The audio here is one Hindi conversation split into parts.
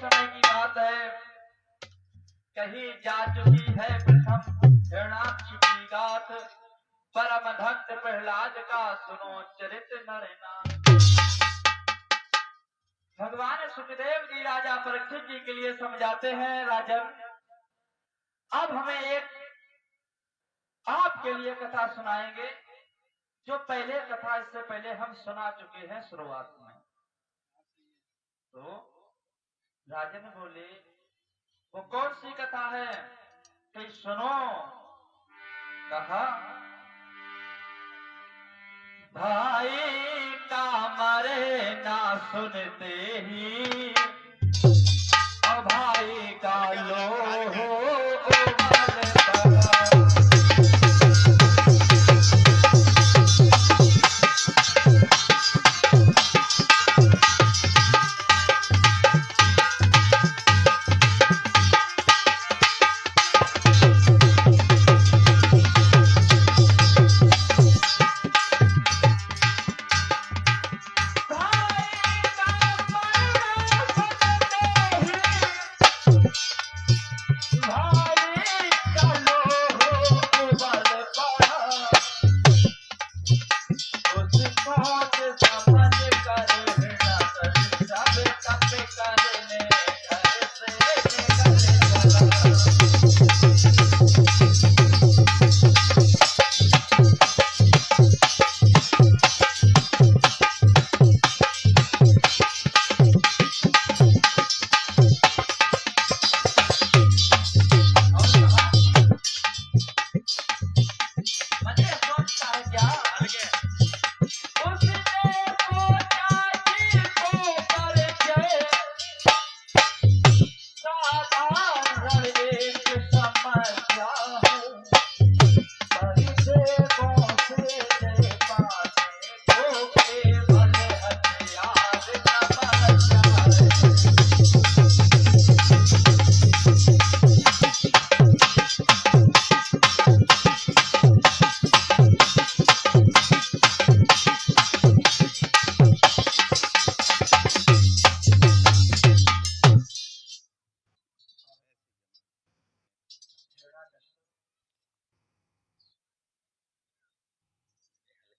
समय की बात है, कहीं जा चुकी है प्रथम हिरणाक्ष की गाथ। परम भक्त प्रहलाद का सुनो चरित नरनाथ। भगवान सुखदेव जी राजा परीक्षित जी के लिए समझाते हैं, राजन अब हमें एक आपके लिए कथा सुनाएंगे, जो पहले कथा इससे पहले हम सुना चुके हैं शुरुआत में। तो राजन बोले वो कौन सी कथा है कि सुनो। कहा भाई का मरे ना सुनते ही और भाई का लो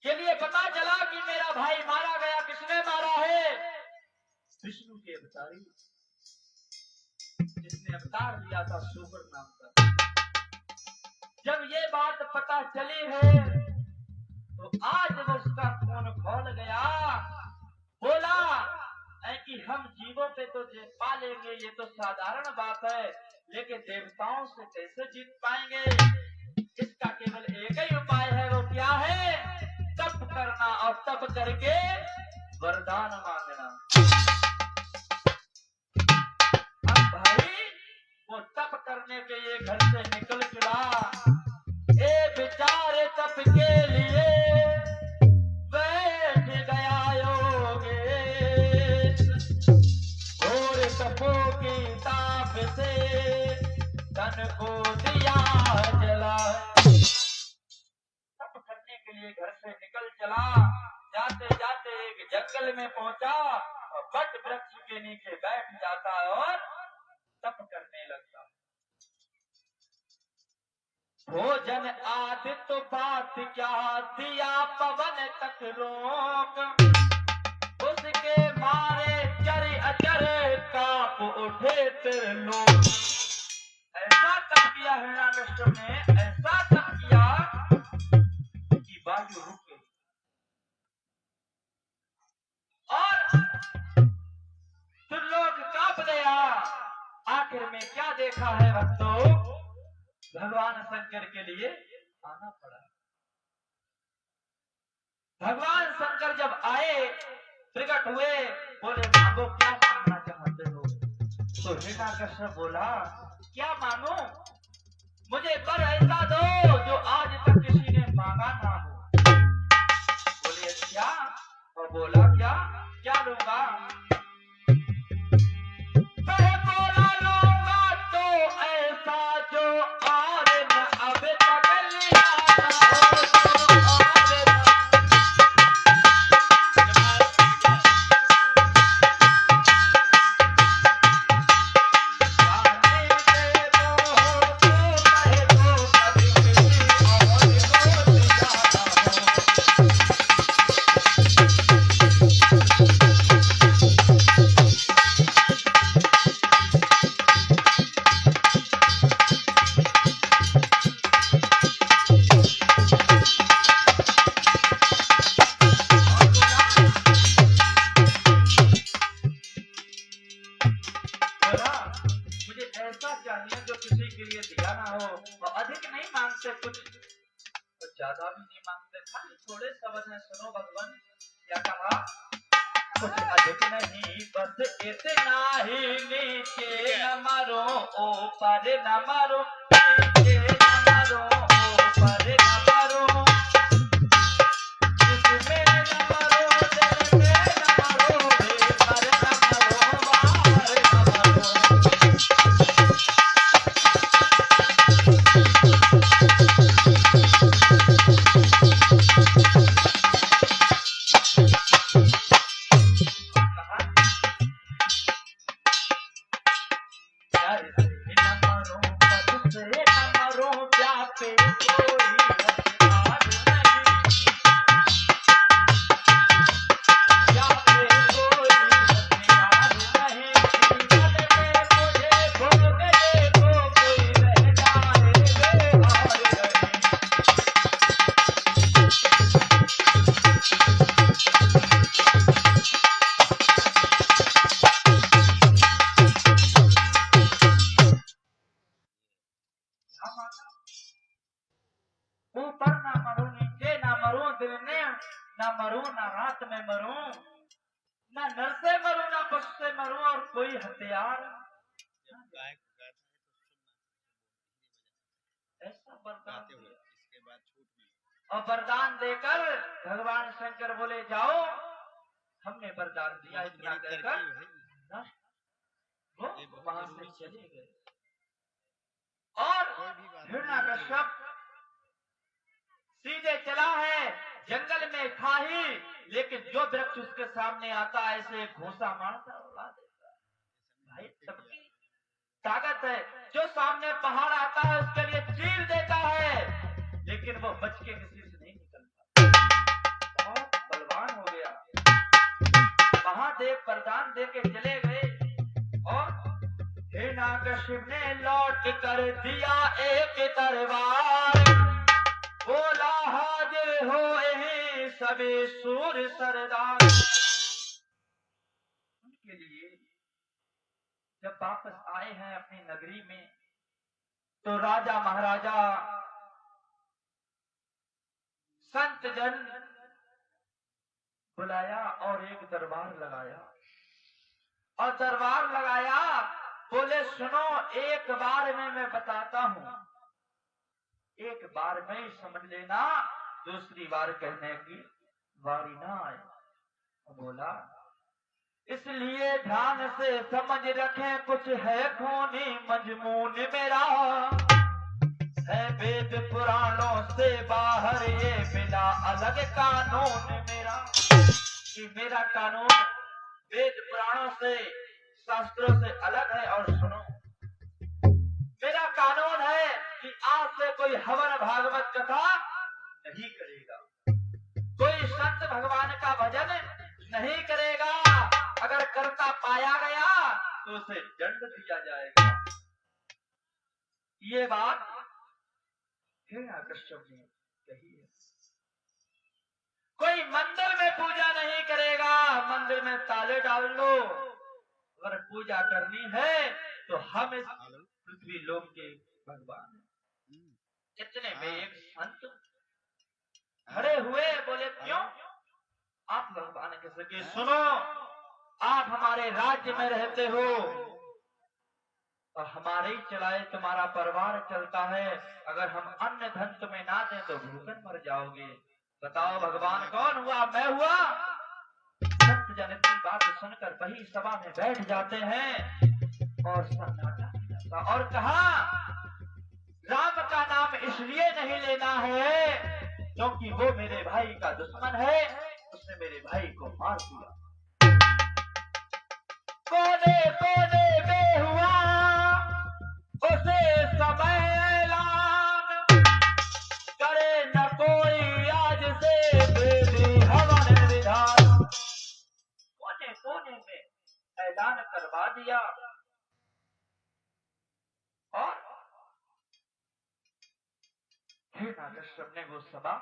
के लिए पता चला कि मेरा भाई मारा गया। किसने मारा है? विष्णु के अवतारी, जिसने अवतार लिया था सुगर नाम का। जब ये बात पता चली है तो आज वो उसका खून खोल गया। बोला है कि हम जीवों पे तो पा लेंगे, ये तो साधारण बात है, लेकिन देवताओं से कैसे जीत पाएंगे? इसका केवल एक ही उपाय है। वो क्या है? तप करना, और तप करके वरदान मांगना। अब भाई वो तप करने के लिए घर से निकल चला। ए बेचारे तप के लिए बैठ गया योगेश। घोर तपों की ताप से तन को दिया जला। के लिए घर से निकल चला। जाते जाते एक जंगल में पहुंचा और बट वृक्ष के नीचे बैठ जाता और तप करने लगता। भोजन आदि तो बात क्या, दिया पवन तक रोक। उसके मारे चर अचर कांप उठे त्रिलोक। ऐसा तप किया हिरण्यकश्यप ने, ऐसा तप किया वायु रुक गई। और त्रिलोक कांप गया। आखिर में क्या देखा है भक्तों? भगवान शंकर के लिए आना पड़ा। भगवान शंकर जब आए, प्रकट हुए, बोले मांगो क्या मांगना चाहते हो? तो हिरण्यकश्यप बोला क्या मांगू? मुझे वर ऐसा दो जो आज तक किसी ने मांगा ना हो। बोले क्या? और बोला क्या क्या लूंगा? मैं बोला लूंगा तो ऐसा जो और न अब तक लिया किसी के लिए दिया ना हो तो अधिक नहीं मांगते, कुछ तो ज्यादा भी नहीं मांगते, खाली थोड़े शब्द हैं। सुनो भगवान क्या कहा, कुछ अधिक नहीं बस इतना ही, नीचे न मरो ऊपर न मरो, नीचे न मरो ऊपर न मरो, इसमें न मरो दिल में न मरो, भीतर न मरो बाहर न मरो। ऊपर ना मरूं, नीचे ना मरूं, दिल में ना मरूं, ना रात में मरूं, ना नर से मरूं, ना पशु से मरूं, और कोई हथियार ऐसा वरदान दिया। और वरदान देकर भगवान शंकर बोले जाओ, हमने वरदान दिया, इतना कहकर वो वहां से चले गए। और हिरण्यकश्यप सीधे चला है, जंगल में था ही, लेकिन जो वृक्ष उसके सामने आता ऐसे घोंसा मारता उड़ा देता। भाई सबकी ताकत है, जो सामने पहाड़ आता है उसके लिए चीर देता है, लेकिन वो बच के किसी से नहीं निकलता, बहुत बलवान हो गया। महादेव वरदान दे के चले गए और हिरण्यकश्यप ने लौट कर दिया एक दरबार, बोला हाजिर हो यहीं सभी सूर सरदार। उनके लिए जब वापस आए हैं अपनी नगरी में, तो राजा महाराजा संत जन बुलाया और एक दरबार लगाया। और दरबार लगाया, बोले सुनो, एक बार में मैं बताता हूं, एक बार में ही समझ लेना, दूसरी बार कहने की बारी ना आए। बोला इसलिए ध्यान से समझ रखें, कुछ है खूनी मजमून मेरा, है वेद पुराणों से बाहर, ये मिला अलग कानून मेरा, कि मेरा कानून वेद पुराणों से शास्त्रों से अलग है। और सुनो, मेरा कानून है कि आज से कोई हवन भागवत कथा नहीं करेगा, कोई संत भगवान का भजन नहीं करेगा, अगर करता पाया गया तो उसे दंड दिया जाएगा। ये बात हिरण्यकश्यप ने कही है। कोई मंदिर में पूजा नहीं करेगा, मंदिर में ताले डाल लो, अगर पूजा करनी है तो हम इस पृथ्वी लोक के भगवान हैं। इतने में एक संत खड़े हुए, बोले क्यों आप भगवान के सके, सुनो, आप हमारे राज्य में रहते हो और हमारे ही चलाए तुम्हारा परिवार चलता है, अगर हम अन्न धन तुम्हें ना दें तो भूखन मर जाओगे, बताओ भगवान कौन हुआ, मैं हुआ। संत जन की बात सुनकर वही सभा में बैठ जाते हैं और सन्नाटा हो जाता, और कहा राम का नाम इसलिए नहीं लेना है क्योंकि वो मेरे भाई का दुश्मन है, उसने मेरे भाई को मार दिया। कोने कोने में हुआ उसे समय ऐलान, करे न कोई आज से बेबी हवन विधान, कोने कोने में ऐलान करवा दिया। और हिरण्यकश्यप ने वो सभा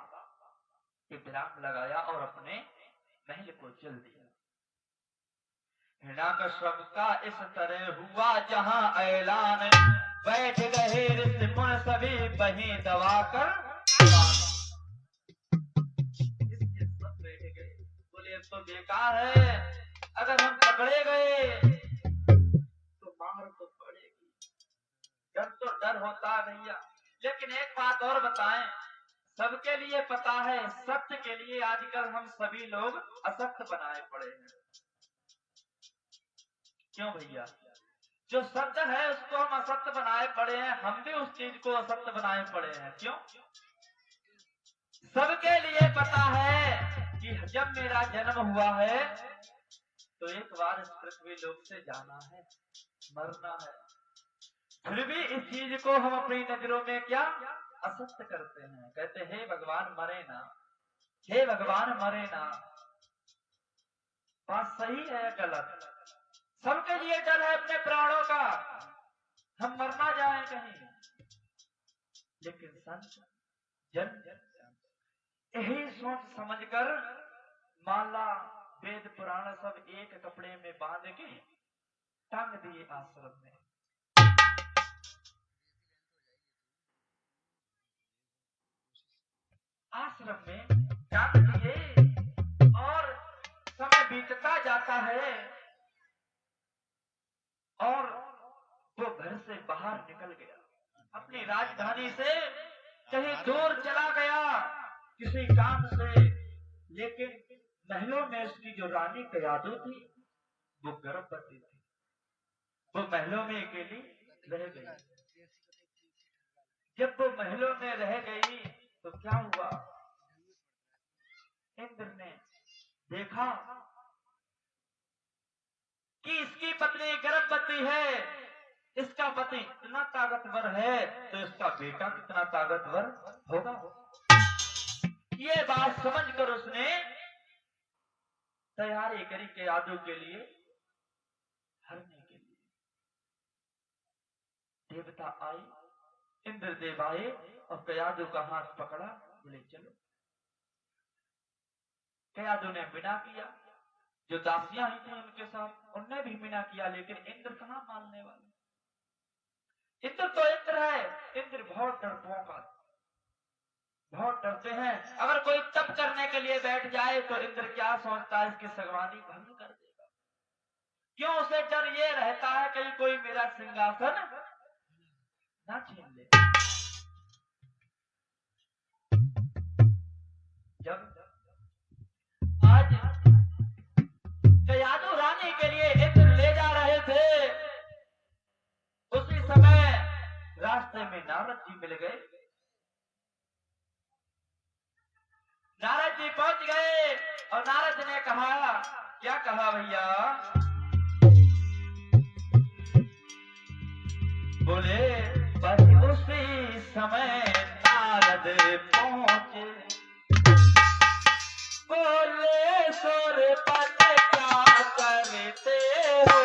के विराम लगाया और अपने महल को चल दिया। हिरण्यकश्यप का इस तरह हुआ जहां ऐलान, बैठ गए ऋषि मुनि सभी वहीं दबाकर। इसके सब बैठ गए, बोले अब तो बेकार है, अगर हम पकड़े गए तो मार तो पड़ेगी। डर तो डर होता है भैया, लेकिन एक बात और बताएं, सबके लिए पता है सत्य के लिए आजकल हम सभी लोग असत्य बनाए पड़े हैं। क्यों भैया? जो सत्य है उसको हम असत्य बनाए पड़े हैं, हम भी उस चीज को असत्य बनाए पड़े हैं। क्यों? सबके लिए पता है कि जब मेरा जन्म हुआ है तो एक बार इस पृथ्वी लोक से जाना है, मरना है, फिर भी इस चीज को हम अपनी नजरों में क्या असत्य करते हैं। कहते हे भगवान मरे ना, हे भगवान मरे ना। बात सही है गलत? सबके लिए डर है अपने प्राणों का, हम मर ना जाए कहीं। लेकिन संत जन यही सोच समझकर माला वेद पुराण सब एक कपड़े में बांध के टांग दिए आश्रम में। आश्रम में टांग दिए और समय बीतता जाता है और वो घर से बाहर निकल गया, अपनी राजधानी से कहीं दूर चला गया किसी काम से। लेकिन महलों में उसकी जो रानी कयादू थी वो गर्भवती थी, वो महलों में अकेली रह गई। जब वो महलों में रह गई तो क्या हुआ, इंद्र ने देखा कि इसकी पत्नी गर्भवती है, इसका पति इतना ताकतवर है तो इसका बेटा कितना ताकतवर होगा। ये बात समझकर उसने तैयारी करी कयादू के लिए हरने के लिए। देवता आए, इंद्र देव आए और कयादू का हाथ पकड़ा, बोले चलो। कयादू ने बिना किया, जो दासियां ही थी उनके साथ उनने भी बिना किया, लेकिन इंद्र कहां मानने वाले। इंद्र तो इंद्र है, इंद्र बहुत डरपोक का, बहुत डरते हैं। अगर कोई तप करने के लिए बैठ जाए तो इंद्र क्या सोचता है, इसकी सगवानी भंग कर देगा। क्यों? उसे डर ये रहता है कहीं कोई मेरा सिंहासन ना छीन ले। जब आज कयादू रानी के लिए इंद्र ले जा रहे थे, उसी समय रास्ते में नारद जी मिल गए। नारद जी पहुंच गए और नारद जी ने कहा, क्या कहा भैया? बोले बस उसी समय नारद पहुंचे, बोले सूरपत क्या करते हो।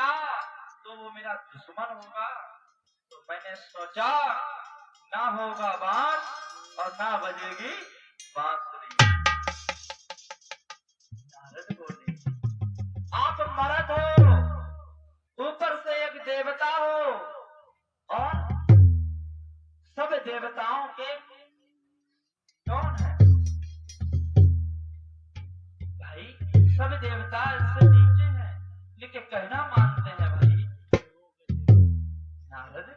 गया तो वो मेरा दुश्मन होगा। तो मैंने सोचा ना होगा बांस और ना बजेगी बांसुरी। नारद बोले, आप मर्द हो, ऊपर से एक देवता हो, और सब देवताओं के कौन है भाई? सब देवता इससे नीचे हैं, लेकिन कहना मानते हैं भाई। नारद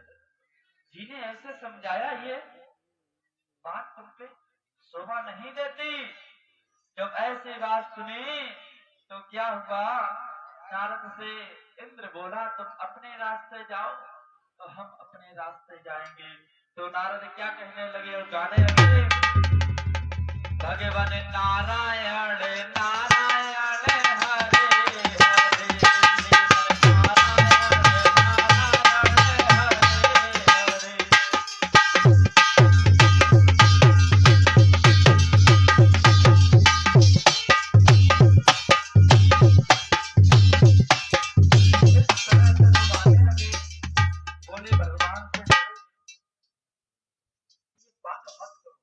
जी ने ऐसे समझाया, ये बात तुम पे शोभा नहीं देती। जब ऐसी बात सुनी तो क्या हुआ, नारद से इंद्र बोला, तुम अपने रास्ते जाओ तो हम अपने रास्ते जाएंगे। तो नारद क्या कहने लगे और गाने लगे, भगवान नारायण नारायण हरे हरे, नारायण हरे हरे। बोले भगवान से बात मत करो,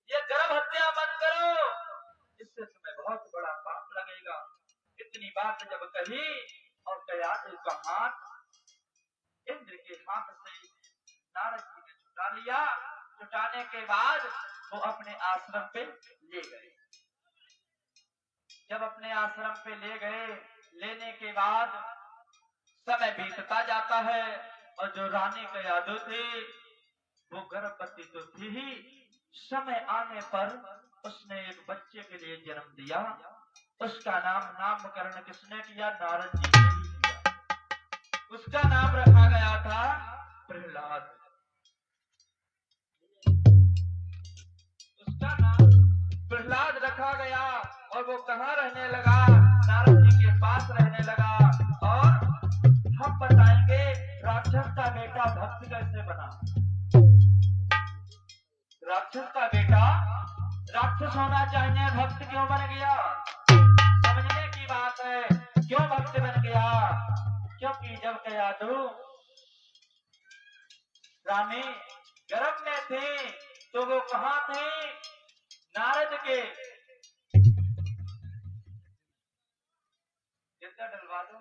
ये गर्भ हत्या मत करो, इससे तुम्हें बहुत बड़ा पाप लगेगा। इतनी बात जब कही और कयाधु का हाथ इंद्र के हाथ से नारद जी ने छुटा लिया। छुटाने के बाद वो अपने आश्रम पे ले गए। जब अपने आश्रम पे ले गए, लेने के बाद समय बीतता जाता है, और जो रानी कयाधु थी वो गर्भवती तो थी ही, समय आने पर उसने एक बच्चे के लिए जन्म दिया। उसका नामकरण किसने किया? नारद जी ने ही किया। उसका नाम रखा गया था प्रहलाद। उसका नाम प्रहलाद रखा गया, और वो कहाँ रहने लगा? नारद जी के पास रहने लगा। और हम बताएंगे राक्षस का बेटा भक्त कैसे बना। राक्षस का बेटा राक्षस होना चाहिए, भक्त क्यों बन गया? समझने की बात है, क्यों भक्त बन गया? क्योंकि जब कयाधु रानी गर्भ में थी तो वो कहाँ थी? नारद के कितना डलवा दो।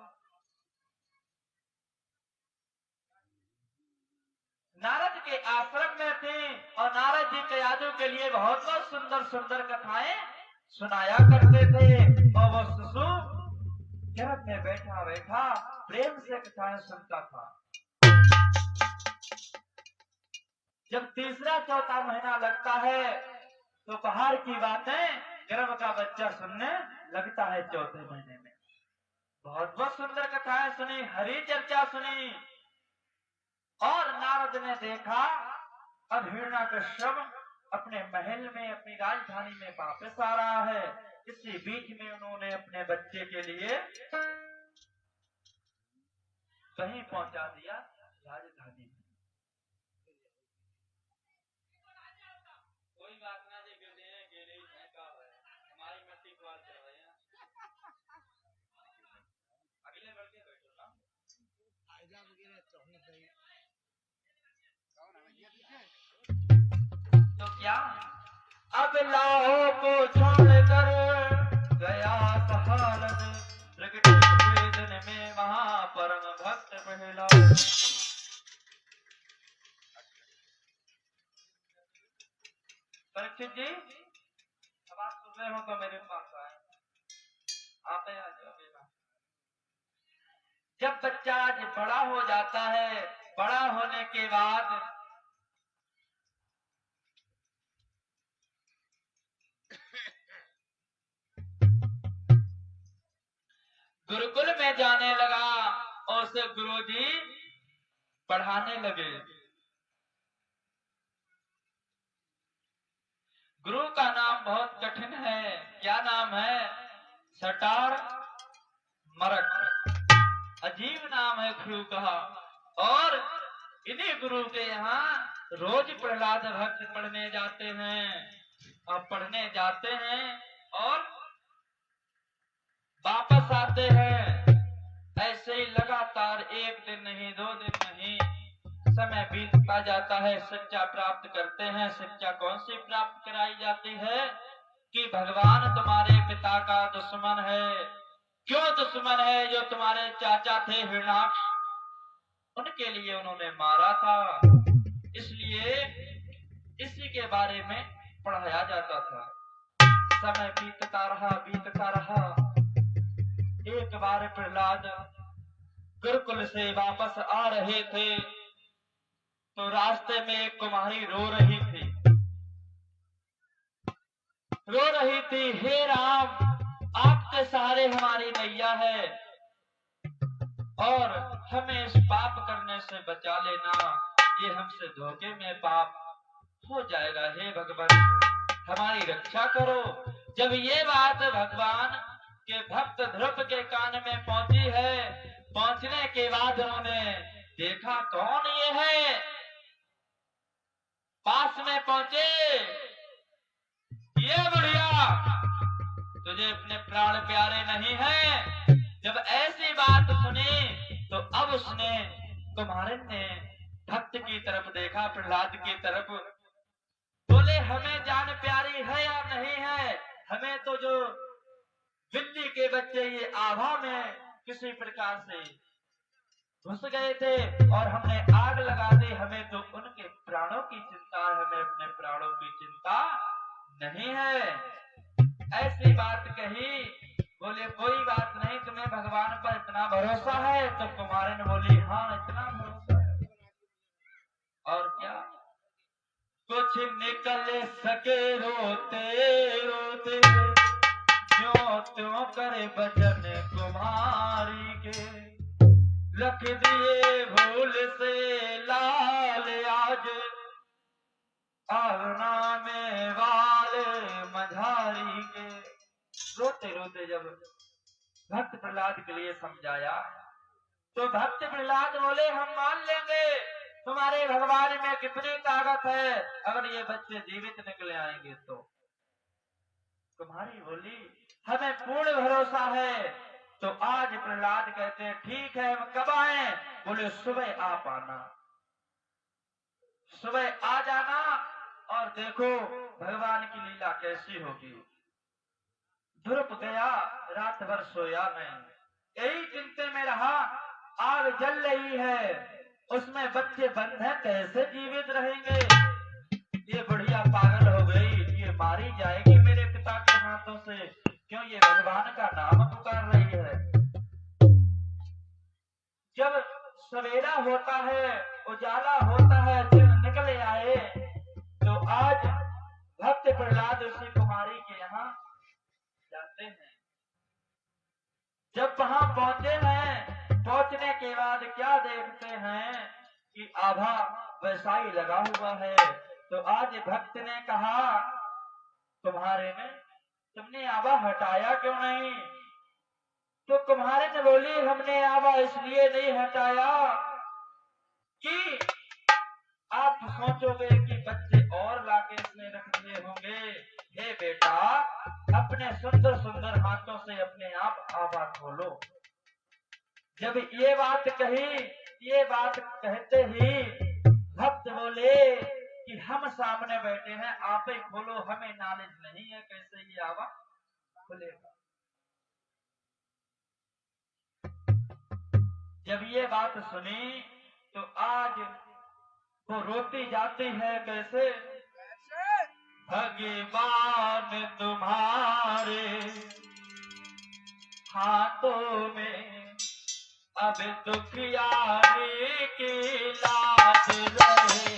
नारद के आश्रम में थे, और नारद जी कयाधु के लिए बहुत बहुत सुंदर सुंदर कथाएं सुनाया करते थे। और वो शिशु गर्भ में बैठा बैठा प्रेम से कथाएं सुनता था। जब तीसरा चौथा महीना लगता है तो बाहर की बातें गर्भ का बच्चा सुनने लगता है। चौथे महीने में बहुत बहुत सुंदर कथाएं सुनी, हरी चर्चा सुनी, और नारद ने देखा अब हिरण्यकश्यप अपने महल में, अपनी राजधानी में वापस आ रहा है। इसी बीच में उन्होंने अपने बच्चे के लिए कहीं पहुंचा दिया, राजधानी में। कोई बात ना, जे गिरते हैं गेले ही का है, हमारी मट्टी द्वार चल रहे हैं। अगले बढ़ के बैठो ना, आइजा वगैरह चाहिए सही। तो क्या अब लाओ को छोड़कर गया सहारद, प्रकट हुए दिन में महापरम भक्त प्रहलाद। परीक्षित जी, अब आप सुन रहे हो तो मेरे पास आए, आप आ जाओगे ना। जब बच्चा आज बड़ा हो जाता है, बड़ा होने के बाद गुरुकुल में जाने लगा, और उसे गुरुजी पढ़ाने लगे। गुरु का नाम बहुत कठिन है। क्या नाम है? सटार मरक, अजीब नाम है गुरु का। और इन्हीं गुरु के यहाँ रोज प्रहलाद भक्त पढ़ने जाते हैं, और पढ़ने जाते हैं और वापस आते हैं। ऐसे ही लगातार एक दिन नहीं, 2 दिन नहीं, समय बीतता जाता है। शिक्षा प्राप्त करते हैं। शिक्षा कौन सी प्राप्त कराई जाती है कि भगवान तुम्हारे पिता का दुश्मन है। क्यों दुश्मन है? जो तुम्हारे चाचा थे हिरणाक्ष, उनके लिए उन्होंने मारा था, इसलिए इसी के बारे में पढ़ाया जाता था। समय बीतता रहा, बीतता रहा। एक बार प्रहलाद गुरुकुल से वापस आ रहे थे तो रास्ते में एक कुमारी रो रही थी। हे राम, आपके सहारे हमारी नैया है और हमें इस पाप करने से बचा लेना। ये हमसे धोखे में पाप हो जाएगा। हे भगवान, हमारी रक्षा करो। जब ये बात भगवान के भक्त ध्रुव के कान में पहुंची है, पहुंचने के बाद उन्होंने देखा कौन ये है। पास में पहुंचे, ये बुढ़िया तुझे अपने प्राण प्यारे नहीं है। जब ऐसी बात सुनी तो अब उसने, कुमारन ने भक्त की तरफ देखा, प्रहलाद की तरफ। बोले हमें जान प्यारी है या नहीं है? हमें तो जो बिल्ली के बच्चे ये आभा में किसी प्रकार से घुस गए थे और हमने आग लगा दी, हमें तो उनके प्राणों की चिंता है, हमें अपने प्राणों की चिंता नहीं है। ऐसी बात कही। बोले कोई बात नहीं, तुम्हें भगवान पर इतना भरोसा है? तो कुमारन बोली हाँ, इतना भरोसा है। और क्या? कुछ निकल सके रोते रोते, क्यों त्यों करे बचन कुमारी के। रख दिए भूल से लाल आज, आगना में वाल मझारी के। रोते रोते जब भक्त प्रहलाद के लिए समझाया तो भक्त प्रहलाद बोले हम मान लेंगे तुम्हारे भगवान में कितनी ताकत है, अगर ये बच्चे जीवित निकले आएंगे तो। कुमारी बोली हमें पूर्ण भरोसा है। तो आज प्रहलाद कहते हैं ठीक है, हम कब आए? बोले सुबह आप आना, सुबह आ जाना और देखो भगवान की लीला कैसी होगी। ध्रुव गया, रात भर सोया नहीं, यही चिंता में रहा। आग जल रही है, उसमें बच्चे बंद हैं, कैसे जीवित रहेंगे? ये बुढ़िया पागल हो गई, ये मारी जाएगी मेरे पिता के हाथों से। क्यों? ये भगवान का नाम पुकार रही है। जब सवेरा होता है, उजाला होता है, दिन निकले आए तो आज भक्त प्रहलाद उसी कुमारी के यहाँ जाते हैं। जब वहां पहुंचे हैं, पहुंचने के बाद क्या देखते हैं कि आभा वैसा ही लगा हुआ है। तो आज भक्त ने कहा तुम्हारे में तुमने आभा हटाया क्यों नहीं? तो कुम्हारे ने बोली हमने आभा इसलिए नहीं हटाया कि आप सोचोगे कि बच्चे और लाके इसने रख दिए होंगे। हे बेटा, अपने सुंदर सुंदर हाथों से अपने आप आभा खोलो। जब ये बात कही, ये बात कहते ही भक्त बोले कि हम सामने बैठे हैं, आप ही खोलो, हमें नॉलेज नहीं है कैसे ये आभा खुलेगा। जब ये बात सुनी तो आज वो रोती जाती है कैसे? भगवान तुम्हारे हाथों में अब दुखियारी की लाज रहे।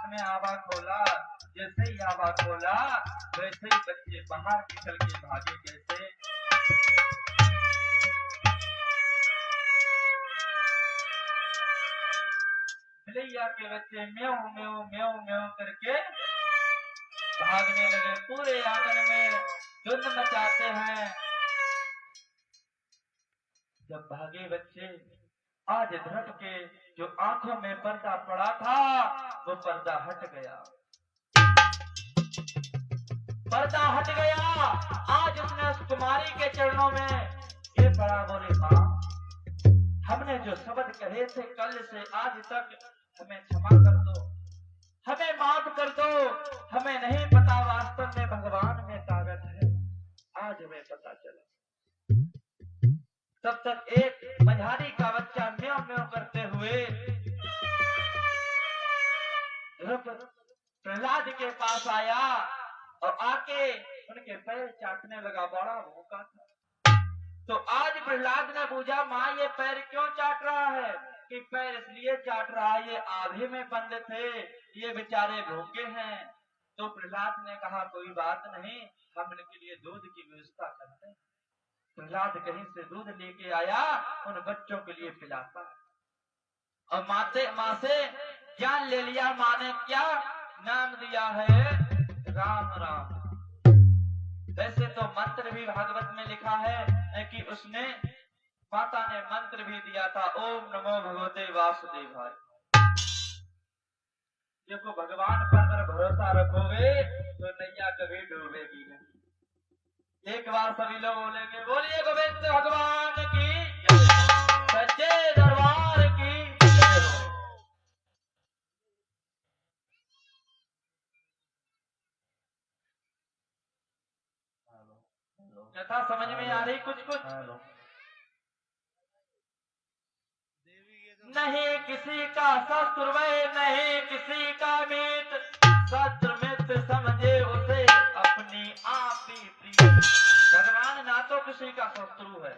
में आवा खोला, जैसे ही आवा खोला वैसे ही बच्चे बाहर निकल के भागे। कैसे? बिलैया के बच्चे म्याऊं म्याऊं म्याऊं म्याऊं करके भागने लगे, पूरे आंगन में धुंध मचाते हैं। जब भागे बच्चे, आज ध्रुव के जो आंखों में पर्दा पड़ा था वो पर्दा हट गया, पर्दा हट गया। आज उसने उस कुमारी के चरणों में ये पड़ा, बोले माँ हमने जो शब्द कहे थे कल से आज तक, हमें क्षमा कर दो, हमें माफ कर दो। हमें नहीं पता वास्तव में भगवान में ताकत है, आज हमें पता चला। तब तक एक मझारी का बच्चा म्याऊं म्याऊं करते हुए प्रहलाद के पास आया और आके उनके पैर चाटने लगा, बड़ा भूखा था। तो आज प्रहलाद ने पूछा, माँ ये पैर क्यों चाट रहा है? कि पैर इसलिए चाट रहा है, ये आधे में बंद थे, ये बेचारे भूखे हैं। तो प्रहलाद ने कहा कोई बात नहीं, हम इनके लिए दूध की व्यवस्था करते हैं। प्रहलाद कहीं से दूध लेके आया, उन बच्चों के लिए पिलाता है। और माँ से ज्ञान ले लिया। माँ ने क्या नाम दिया है? राम राम। वैसे तो मंत्र भी भागवत में लिखा है कि उसने, माता ने मंत्र भी दिया था, ओम नमो भगवते वासुदेवाय। देखो भगवान पर अगर भरोसा रखोगे तो नैया कभी डूबेगी नहीं। एक बार सभी लोग बोलेंगे, बोलिए गोविंद भगवान की, सच्चे दरबार की। कथा समझ में आ रही? कुछ कुछ नहीं किसी का शस्त्र वै, नहीं किसी का मित, शत्रु मित्र समझे उसे अपनी आप ही प्रिय। भगवान ना तो किसी का शत्रु है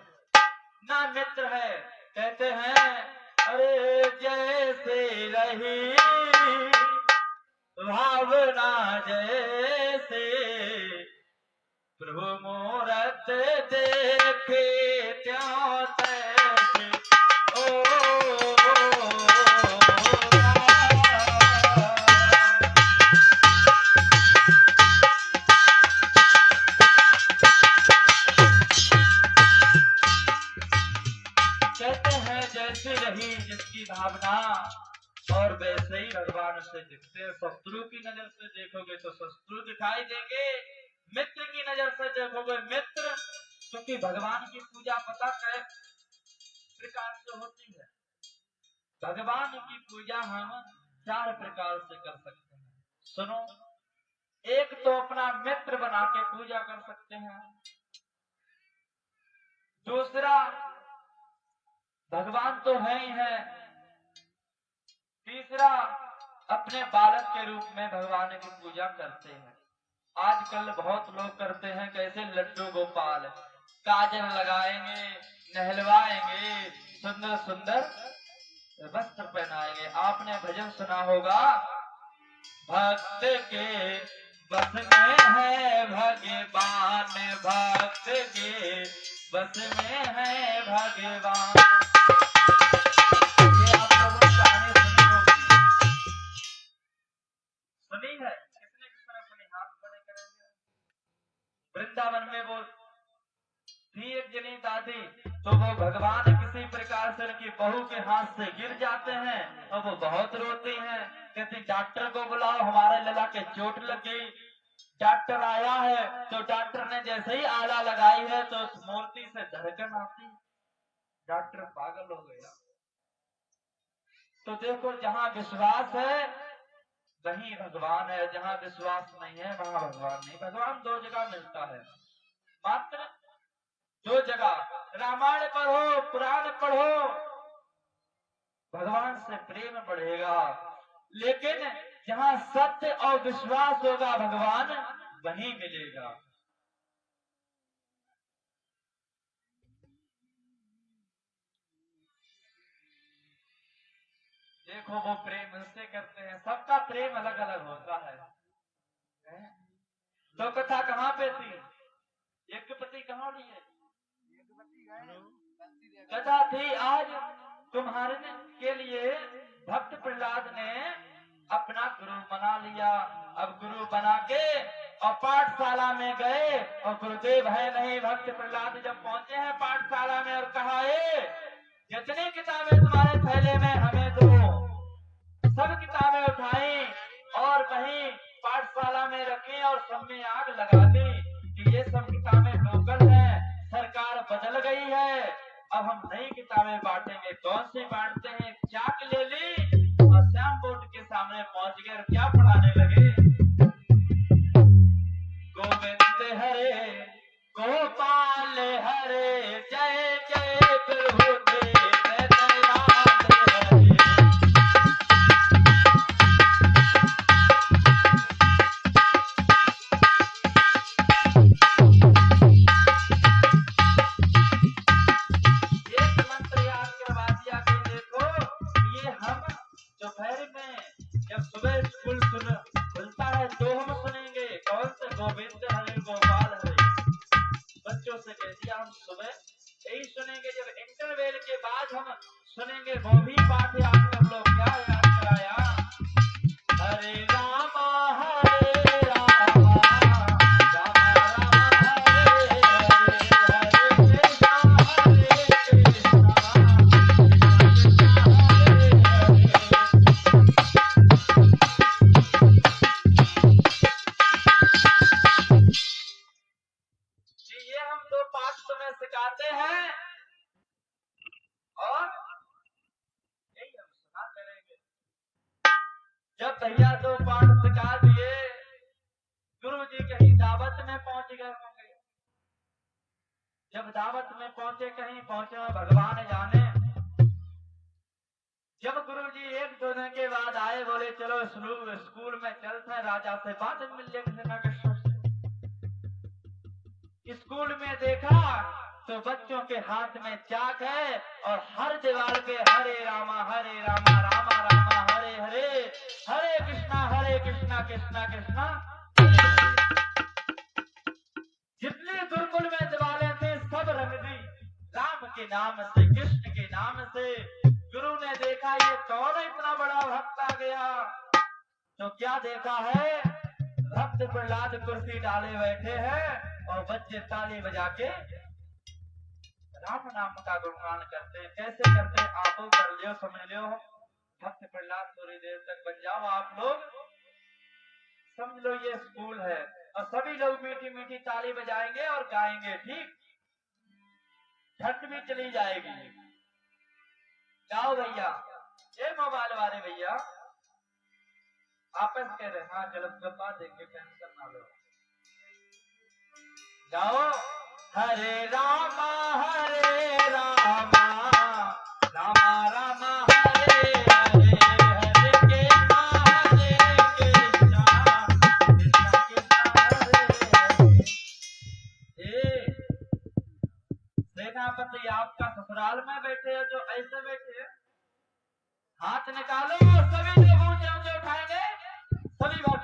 ना मित्र है। कहते हैं अरे जैसे रही भावना जैसे, प्रभु मूरत देखे त्यों तैसे। ओ कहते हैं जैसे रही जिसकी भावना, और वैसे ही भगवान से दिखते हैं। शत्रु की नजर से देखोगे तो शत्रु दिखाई देंगे, मित्र की नजर से देखोगे मित्र। क्योंकि भगवान की पूजा पता कै प्रकार से होती है? भगवान की पूजा हम 4 प्रकार से कर सकते हैं। सुनो, एक तो अपना मित्र बना के पूजा कर सकते हैं। दूसरा, भगवान तो है ही है। तीसरा, अपने बालक के रूप में भगवान की पूजा करते हैं। आजकल बहुत लोग करते हैं, कैसे लड्डू गोपाल, काजल लगाएंगे, नहलवाएंगे, सुंदर सुंदर वस्त्र पहनाएंगे। आपने भजन सुना होगा, भक्त के बस में है भगवान, भक्त के बस में है भगवान। ये आप लोगों ने कहानी सुनी होगी, सुनी है? किसने किसने सुनी? हाथ खड़े करेंगे। वृंदावन में वो थी एक जनी दादी, तो वो भगवान किसी प्रकार से उनकी बहू के हाथ से गिर जाते हैं और वो बहुत रोती हैं। कहती डॉक्टर को बुलाओ, हमारे लला के चोट लग गई। डॉक्टर आया है तो डॉक्टर ने जैसे ही आला लगाई है तो उस मूर्ति से धड़कन आती, डॉक्टर पागल हो गया। तो देखो जहां विश्वास है वहीं भगवान है, जहां विश्वास नहीं है वहां भगवान नहीं। भगवान 2 जगह मिलता है, मात्र 2 जगह। रामायण पढ़ो, पुराण पढ़ो, भगवान से प्रेम बढ़ेगा। लेकिन जहां सत्य और विश्वास होगा भगवान वहीं मिलेगा। देखो वो प्रेम उससे करते हैं, सबका प्रेम अलग अलग होता है। तो कथा कहाँ पे थी? एक पति कहाँ लिए? कथा थी आज तुम्हारे के लिए भक्त प्रहलाद ने अपना गुरु बना लिया। अब गुरु बना के और पाठशाला में गए और गुरुदेव है नहीं, भक्त प्रहलाद जब पहुंचे हैं पाठशाला में और कहा जितनी किताबें तुम्हारे थैले में हमें दो। सब किताबें उठाई और वहीं पाठशाला में रखी और सब में आग लगा दी कि ये सब किताबें लोकल हैं, सरकार बदल गई है, अब हम नई किताबें बांटेंगे। कौन सी बांटते हैं? चाक ले ली और श्याम बोर्ड के सामने पहुंच गए और क्या पढ़ाने लगे? गोविंद हरे गोपाल हरे जय जय प्रभु सुनेंगे वो भी पाठ याद कर लो। क्या याद कराया? हरे रामा हरे रामा रामा रामा हरे हरे हरे कृष्णा हरे कृष्णा हरे हरे। ये हम दो पाठ तुम्हें सिखाते हैं और यही हम सुना करेंगे। जब भैया दो पाठ सिखा दिए, गुरु जी कहीं दावत में पहुंच गए होंगे। जब दावत में पहुंचे, कहीं पहुंचे भगवान जाने। जब गुरु जी एक दो दिन के बाद आए, बोले चलो स्कूल में चलते हैं, राजा से बात मिल जाए। स्कूल में देखा तो बच्चों के हाथ में चाक है और हर दीवार पे हरे रामा रामा रामा हरे हरे हरे कृष्णा कृष्णा कृष्णा। जितने गुरुकुल में दीवारें थे सब रंग दी राम के नाम से, कृष्ण के नाम से। गुरु ने देखा ये कौन इतना बड़ा भक्त आ गया, तो क्या देखा है? भक्त प्रहलाद कुर्सी डाले बैठे हैं और बच्चे ताली बजा के राम नाम का गुणगान करते हैं। कैसे करते हैं? आपो कर लियो, समझ लियो। भक्त प्रहलाद थोड़ी देर तक बन जाओ आप लोग, समझ लो ये स्कूल है और सभी लोग मीठी मीठी ताली बजाएंगे और गाएंगे, ठीक? झट भी चली जाएगी। गाओ भैया, ये मोबाइल वाले भैया आपस कह रहे, हाँ चलो गप्पा देंगे, टेंशन ना लो। गाओ हरे रामा रामा रामा हरे हरे हरे कृष्णा कृष्णा कृष्णा हरे। सेनापति आपका ससुराल में बैठे हो जो ऐसे बैठे, हाथ निकालो, सभी लोग ऊंचे उठाएंगे, सभी बात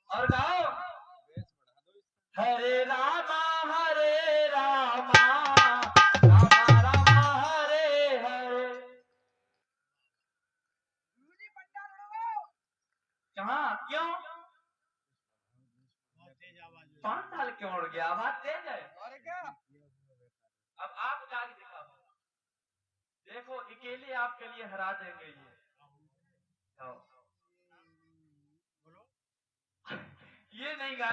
और गाओ हरे रामा रामा रामा हरे हरे। कहाँ क्यों 5 साल क्यों उड़ गया? आवाज तेज है। अब आप गा के दिखाओ, देखो अकेले आपके लिए हरा देंगे ये। ये नहीं गा